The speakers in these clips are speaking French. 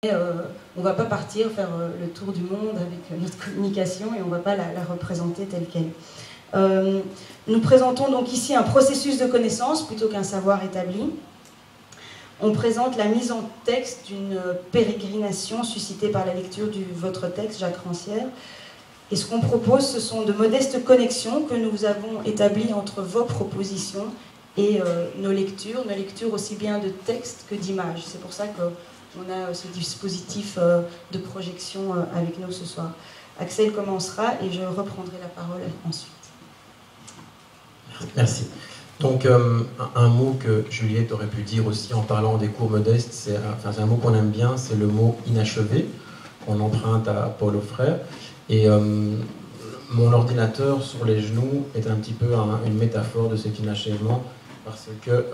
On ne va pas partir faire le tour du monde avec notre communication et on ne va pas la représenter telle qu'elle. Nous présentons donc ici un processus de connaissance plutôt qu'un savoir établi. On présente la mise en texte d'une pérégrination suscitée par la lecture de votre texte, Jacques Rancière. Et ce qu'on propose, ce sont de modestes connexions que nous avons établies entre vos propositions et nos lectures aussi bien de texte que d'images. C'est pour ça qu'on a ce dispositif de projection avec nous ce soir. Axel commencera et je reprendrai la parole ensuite. Merci. Donc, un mot que Juliette aurait pu dire aussi en parlant des cours modestes, c'est un mot qu'on aime bien, c'est le mot inachevé, qu'on emprunte à Paul Auffray. Et mon ordinateur sur les genoux est un petit peu une métaphore de cet inachèvement, parce que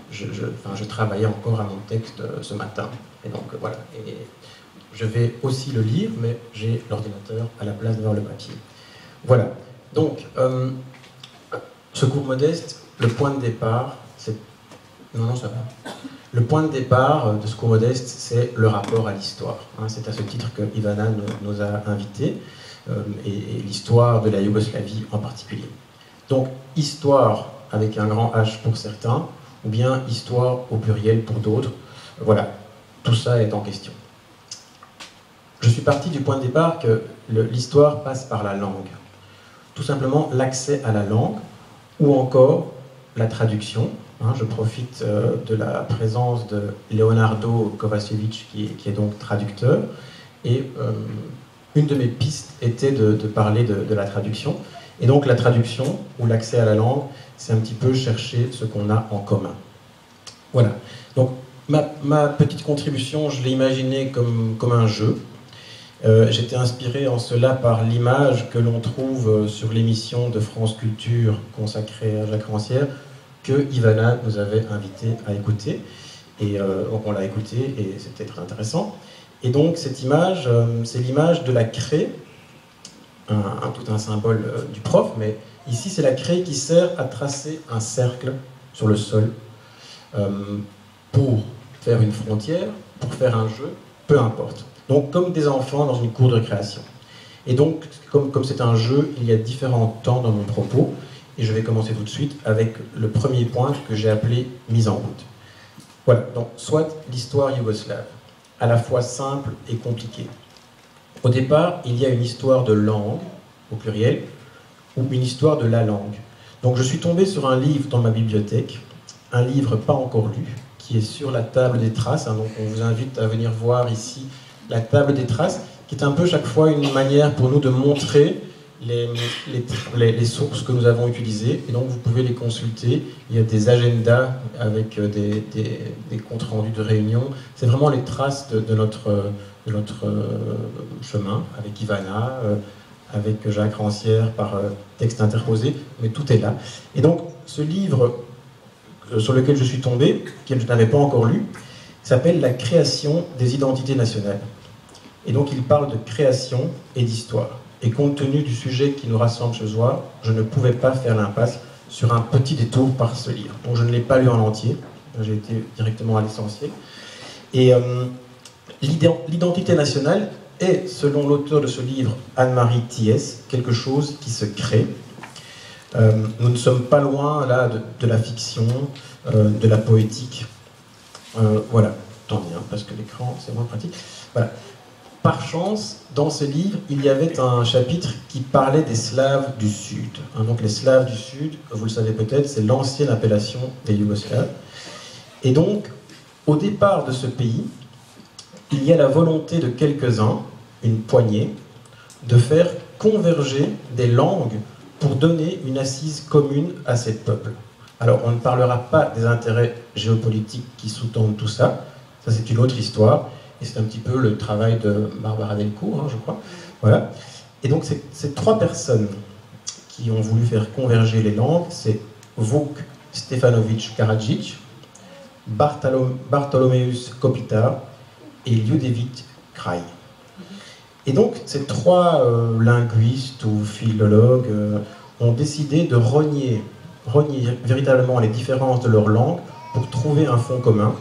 je travaillais encore à mon texte ce matin. Et donc voilà, et je vais aussi le lire, mais j'ai l'ordinateur à la place d'avoir le papier. Voilà, donc ce cours modeste, le point de départ, c'est... Non, ça va. Le point de départ de ce cours modeste, c'est le rapport à l'histoire. C'est à ce titre que Ivana nous a invités, et l'histoire de la Yougoslavie en particulier. Donc, histoire avec un grand H pour certains, ou bien histoire au pluriel pour d'autres. Voilà, tout ça est en question. Je suis parti du point de départ que l'histoire passe par la langue. Tout simplement l'accès à la langue, ou encore la traduction. Je profite de la présence de Leonardo Kovacevic, qui est donc traducteur, et une de mes pistes était de parler de la traduction. Et donc la traduction, ou l'accès à la langue, c'est un petit peu chercher ce qu'on a en commun. Voilà. Donc ma petite contribution, je l'ai imaginée comme un jeu. J'étais inspiré en cela par l'image que l'on trouve sur l'émission de France Culture consacrée à Jacques Rancière, que Ivana nous avait invité à écouter. Et donc on l'a écouté et c'était très intéressant. Et donc cette image, c'est l'image de la craie, tout un symbole du prof, mais ici c'est la craie qui sert à tracer un cercle sur le sol pour faire une frontière, pour faire un jeu, peu importe. Donc comme des enfants dans une cour de récréation. Et donc comme c'est un jeu, il y a différents temps dans mon propos, et je vais commencer tout de suite avec le premier point que j'ai appelé mise en route. Voilà, donc soit l'histoire yougoslave, à la fois simple et compliquée. Au départ, il y a une histoire de langue, au pluriel, ou une histoire de la langue. Donc je suis tombé sur un livre dans ma bibliothèque, un livre pas encore lu, qui est sur la table des traces. Donc on vous invite à venir voir ici la table des traces, qui est un peu chaque fois une manière pour nous de montrer les sources que nous avons utilisées. Et donc vous pouvez les consulter. Il y a des agendas avec des comptes rendus de réunions. C'est vraiment les traces de notre chemin, avec Ivana, avec Jacques Rancière par texte interposé, mais tout est là. Et donc ce livre sur lequel je suis tombé, que je n'avais pas encore lu, s'appelle « La création des identités nationales ». Et donc il parle de création et d'histoire. Et compte tenu du sujet qui nous rassemble ce soir, je ne pouvais pas faire l'impasse sur un petit détour par ce livre. Donc je ne l'ai pas lu en entier, j'ai été directement à l'essentiel. Et l'identité nationale est, selon l'auteur de ce livre, Anne-Marie Thiès, quelque chose qui se crée. Nous ne sommes pas loin là de la fiction, de la poétique. Voilà, tant bien, parce que l'écran c'est moins pratique. Voilà. Par chance, dans ce livre, il y avait un chapitre qui parlait des Slaves du Sud. Donc les Slaves du Sud, vous le savez peut-être, c'est l'ancienne appellation des Yougoslaves. Et donc, au départ de ce pays, il y a la volonté de quelques-uns, une poignée, de faire converger des langues pour donner une assise commune à ces peuples. Alors, on ne parlera pas des intérêts géopolitiques qui sous-tendent tout ça, ça c'est une autre histoire. Et c'est un petit peu le travail de Barbara Delcourt, je crois. Voilà. Et donc, ces trois personnes qui ont voulu faire converger les langues, c'est Vuk Stefanović Karadžić, Bartholomeus Kopitar et Ljudevit Kraj. Et donc, ces trois linguistes ou philologues ont décidé de renier véritablement les différences de leur langue pour trouver un fond commun.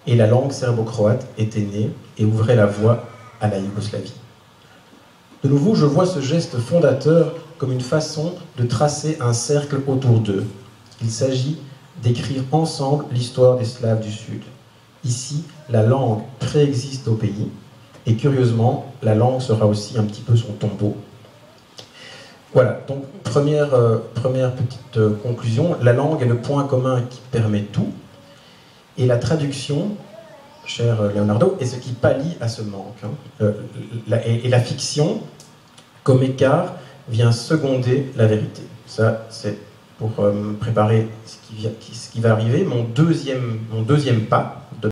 et la langue serbo-croate était née et ouvrait la voie à la Yougoslavie. De nouveau, je vois ce geste fondateur comme une façon de tracer un cercle autour d'eux. Il s'agit d'écrire ensemble l'histoire des Slaves du Sud. Ici, la langue préexiste au pays, et curieusement, la langue sera aussi un petit peu son tombeau. Voilà, donc première petite conclusion, la langue est le point commun qui permet tout, et la traduction, cher Leonardo, est ce qui pallie à ce manque. Et la fiction, comme écart, vient seconder la vérité. Ça, c'est pour préparer ce qui va arriver. Mon deuxième pas